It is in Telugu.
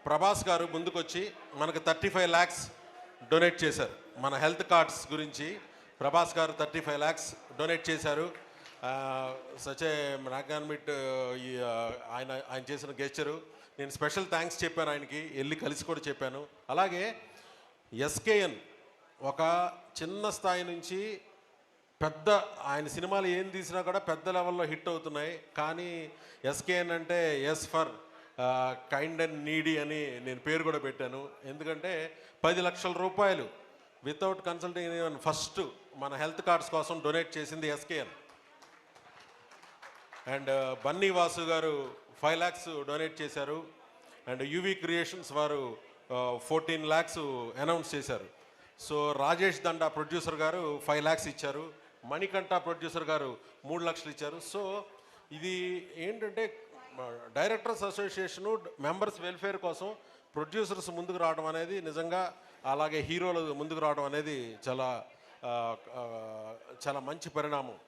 ప్రభాస్ గారు ముందుకొచ్చి మనకు 35 lakhs డొనేట్ చేశారు. మన హెల్త్ కార్డ్స్ గురించి ప్రభాస్ గారు 35 lakhs డొనేట్ చేశారు. సచే నాగాన్మిట్ ఆయన ఆయన చేసిన గెస్చరు. నేను స్పెషల్ థ్యాంక్స్ చెప్పాను ఆయనకి, వెళ్ళి కలిసి కూడా చెప్పాను. అలాగే ఎస్కేఎన్ ఒక చిన్న స్థాయి నుంచి పెద్ద, ఆయన సినిమాలు ఏం తీసినా కూడా పెద్ద లెవెల్లో హిట్ అవుతున్నాయి. కానీ ఎస్కేఎన్ అంటే S for kind and needy అని నేను పేరు కూడా పెట్టాను. ఎందుకంటే 10 లక్షల రూపాయలు వితౌట్ కన్సల్టింగ్ ఫస్ట్ మన హెల్త్ కార్డ్స్ కోసం డొనేట్ చేసింది ఎస్కేఎన్. అండ్ బన్నీ వాసు గారు 5 lakhs డొనేట్ చేశారు. అండ్ యూవీ క్రియేషన్స్ వారు 14 lakhs అనౌన్స్ చేశారు. సో రాజేష్ దండా ప్రొడ్యూసర్ గారు 5 lakhs ఇచ్చారు. మణికంఠ ప్రొడ్యూసర్ గారు 3 lakhs ఇచ్చారు. సో ఇది ఏంటంటే డైరెక్టర్స్ అసోసియేషను మెంబర్స్ వెల్ఫేర్ కోసం ప్రొడ్యూసర్స్ ముందుకు రావడం అనేది నిజంగా, అలాగే హీరోలు ముందుకు రావడం అనేది చాలా చాలా మంచి పరిణామం.